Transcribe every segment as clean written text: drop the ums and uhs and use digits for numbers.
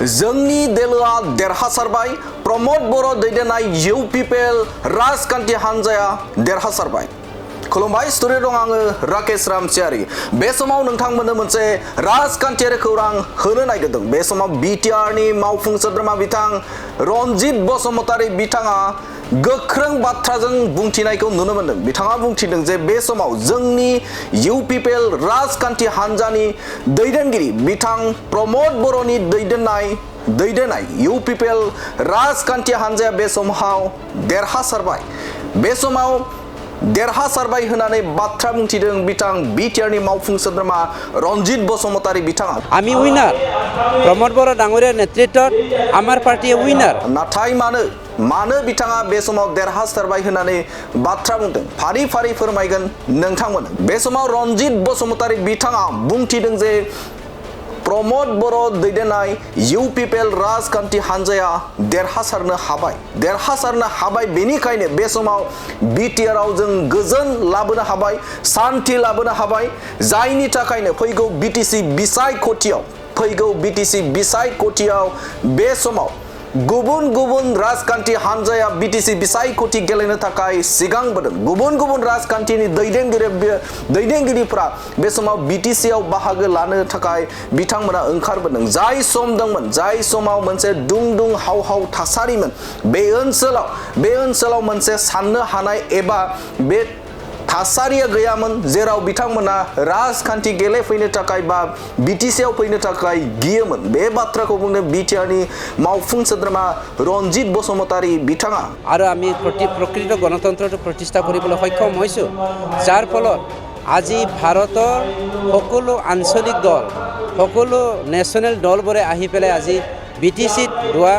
जोंनि देलोआ देरहासारबाय प्रमद बर' दैदेननाय इउपिपिएल राजखान्थि हान्जाया देरहासारबाय। खुलुमबाय, स्टुडिअ दं आङो राकेश रामसियारि। बे समाव नोंथांमोननो मोनसे राजखान्थियारि खौरां होनो नागिरदों। बे समाव बिटिआरनि मावफुं सोद्रोमा बिथां रनजित बसुमतारी बिथाङा गोख्रों बाथ्राजों बुंथिनायखौ नुनो मोनदों। बिथाङा बुंथिदों जे बे समाव जोंनि इउपिपिएल राजखान्थि हान्जानि दैदेनगिरि बिथां प्रमद बर'नि दैदेननाय इउपिपिएल राजखान्थि हान्जाया बे समाव देरहासारबाय। बे समाव देरहासारबाय होननानै बाथ्रा बुंथिदों बिथां बिटिआरनि मावफुं सोद्रोमा रनजित बसुमतारी बिथाङा। आमी उइनार प्रमद बर' डांगरिया नेतृत्वत आमार पार्टी उइनार। नाथाय मानो बिथाङा बे समाव देरहासारबाय होननानै बाथ्रा बुंदों, फारि फारि फोरमायगोन नोंथांमोन। बे समाव रनजित बसुमतारी बिथाङा बुंथिदों जे प्रमद बर' दैदेननाय इउपिपिएल राजखान्थि हान्जाया देरहासारनो हाबाय। बेनिखायनो बे समाव बिटिआरआव जों गोजोन लाबोनो हाबाय, सान्थि लाबोनो हाबाय, जायनि थाखायनो फैगौ बिटिसि बिसायख'थियाव बे समाव गुबुन राजखान्थि हान्जाया बिटिसि बिसायख'थि गेलेनो थाखाय सिगांबोदों। गुबुन राजखान्थिनि दैदेनगिरिफ्रा बे समाव बिटिसिआव बाहागो लानो थाखाय बिथांमोना ओंखारबोदों। जाय समाव मोनसे दुं हाव थासारिमोन बे ओनसोलाव मोनसे साननो हानाय एबा बे थासारिया गैयामोन, जेराव बिथांमोना राजखान्थि गेलेफैनो थाखाय बा बिटिसिआव फैनो थाखाय गियोमोन। बे बाथ्राखौ बुंदों बिटिआरनि मावफुं सोद्रोमा रनजित बसुमतारी बिथाङा। आरो आमी प्रकृत गणतन्त्रটো प्रतिষ্ঠা কৰিবলৈ सक्षम হৈছো, যাৰ ফলত আজি ভাৰতৰ সকলো আঞ্চলিক দল, সকলো নেশ্যনেল দলবোৰে আহি পেলাই আজি বিটিচিত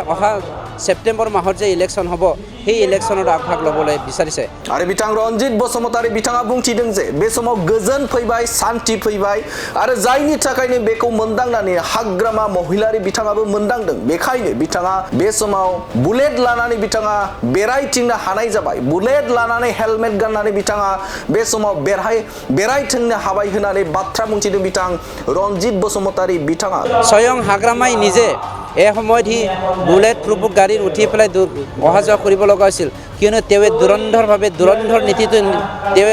অহা सेप्टेम्बर माहत जे इलेक्शन हब সেই इलेक्शनत आगभाग लबोलै बिसारिसे। आरो बिथां रनजित बसुमतारी बिथाङा बुंथिदों जे बे समाव गोजोन फैबाय, सान्थि फैबाय आरो जायनि थाखायनो बेखौ मोनदांनानै हाग्रामा महिलारि बिथाङाबो मोनदांदों। बेखायनो बिथाङा बे समाव बुलेट लानानै बिथाङा बेरायथिंनो हानाय जाबाय। बुलेट लानानै हेलमेट गाननानै बिथाङा बे समाव बेरायथिंनो हाबाय होननानै बाथ्रा बुंथिदों बिथां रनजित बसुमतारी बिथाङा। स्वयं हाग्रामाय নিজে এই সময়ত সি বুলেট প্ৰুফ গাড়ীত উঠি পেলাই অহা যোৱা কৰিব লগা হৈছিল, কিয়নো তেওঁ ধুৰন্ধৰ নীতিটো তেওঁ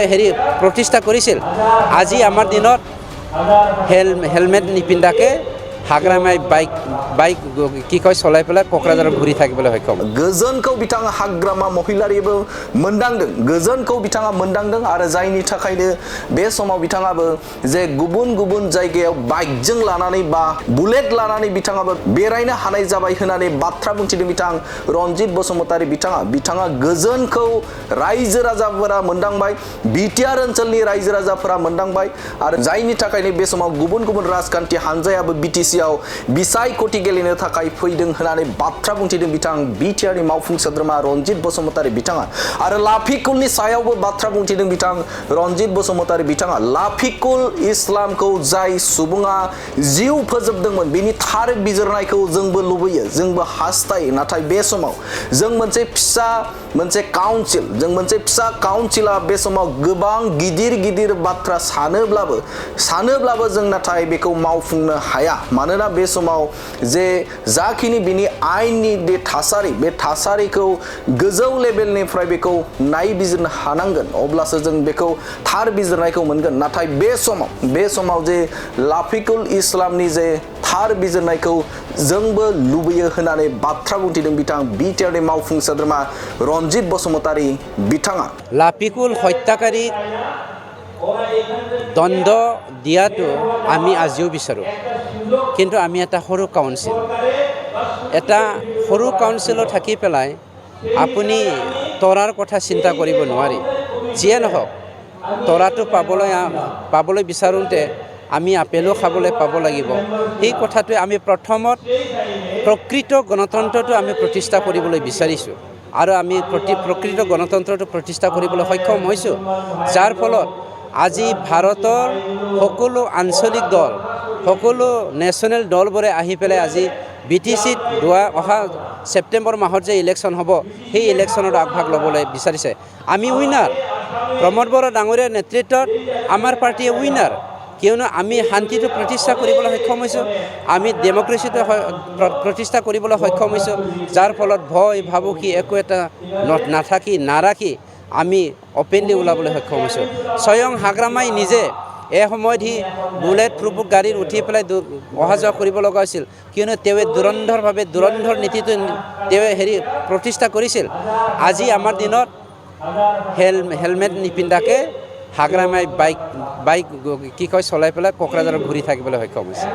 প্ৰতিষ্ঠা কৰিছিল। আজি আমাৰ দিনত হেলমেট নিপিন্ধাকে हाग्रामाय बाइक কি কয় চলাই পেলাই क'क्राझाराव ঘূৰি থাকিবলৈ सक्षम। गोजोनखौ बिथाङा हाग्रामा महिलारिबो मोनदांदों, गोजोनखौ बिथाङा मोनदांदों आरो जायनि थाखायनो बे समाव बिथाङाबो जे गुबुन जायगायाव बाइकजों लानानै बा बुलेट लानानै बिथाङाबो बेरायनो हानाय जाबाय होननानै बाथ्रा बुंथिदों बिथां रनजित बसुमतारी बिथाङा गोजोनखौ रायजो राजाफोरा मोनदांबाय, बिटिआर ओनसोलनि रायजो राजाफोरा मोनदांबाय आरो जायनि थाखायनो बे समाव गुबुन राजखान्थि हान्जायाबो बिटिसिआव बिसायख'थि गेलेनो थाखाय फैदों होननानै बाथ्रा बुंथिदों बिथां बिटिआरनि मावफुं सोद्रोमा रनजित बसुमतारी बिथाङा। आरो लाफिकुलनि सायावबो बाथ्रा बुंथिदों बिथां रनजित बसुमतारी बिथाङा। लाफिकुल इस्लामखौ जाय सुबुङा जिउ फोजोबदोंमोन बेनि थार बिजिरनायखौ जोंबो लुबैयो, जोंबो हास्थायो। नाथाय बे समाव जों मोनसे फिसा काउन्सिला बे समाव गोबां गिदिर बाथ्रा सानोब्लाबो जों नाथाय बेखौ मावफुंनो हाया। मानोना बे समाव जे जाखिनि बिनि आयेननि बे थासारिखौ गोजौ लेभेलनिफ्राय बेखौ नायबिजिरनो हानांगोन, अब्लासो जों बेखौ थार बिजिरनायखौ मोनगोन। नाथाय बे समाव जे लाफिकुल इस्लामनि जे थार बिजिरनायखौ जोंबो लुबैयो होननानै बाथ्रा बुंथिदों बिथां बिटिआरनि मावफुं सोद्रोमा रनजित बसुमतारी बिथाङा। लाफिकुल हत्याकाৰী दण्ड দিয়াটো আমি আজিও বিচাৰোঁ, কিন্তু আমি এটা সৰু কাউন্সিলত থাকি পেলাই আপুনি তৰাৰ কথা চিন্তা কৰিব নোৱাৰি। যিয়ে নহওক তৰাটো পাবলৈ বিচাৰোঁতে আমি আপেলো খাবলৈ পাব লাগিব। সেই কথাটোৱে আমি প্ৰথমত প্ৰকৃত গণতন্ত্ৰটো আমি প্ৰতিষ্ঠা কৰিবলৈ বিচাৰিছোঁ আৰু আমি প্ৰকৃত গণতন্ত্ৰটো প্ৰতিষ্ঠা কৰিবলৈ সক্ষম হৈছোঁ, যাৰ ফলত আজি ভাৰতৰ সকলো আঞ্চলিক দল, সকলো নেশ্যনেল দলবোৰে আহি পেলাই আজি বিটিচিত অহা सेप्टेम्बर माहत जे इलेक्शन हब সেই इलेक्शनत आगभाग लबोलै बिसारिसे। आमी उइनार प्रमद बर डांगरिया नेतृत्वत आमार पार्टी उइनार, কিয়নো আমি শান্তিটো প্ৰতিষ্ঠা কৰিবলৈ সক্ষম হৈছোঁ, আমি ডেমক্ৰেচিটো প্ৰতিষ্ঠা কৰিবলৈ সক্ষম হৈছোঁ, যাৰ ফলত ভয় ভাবুকি একো এটা নাৰাখি আমি অপেনলি ওলাবলৈ সক্ষম হৈছোঁ। স্বয়ং হাগ্ৰামাই নিজে এই সময়ত সি বুলেট প্ৰুফ গাড়ীত উঠি পেলাই অহা যোৱা কৰিব লগা হৈছিল, কিয়নো তেওঁ ধুৰন্ধৰ নীতিটো তেওঁ প্ৰতিষ্ঠা কৰিছিল। আজি আমাৰ দিনত হেলমেট নিপিন্ধাকৈ হাগ্ৰামাই বাইক চলাই পেলাই কোকৰাঝাৰত ঘূৰি থাকিবলৈ সক্ষম হৈছে।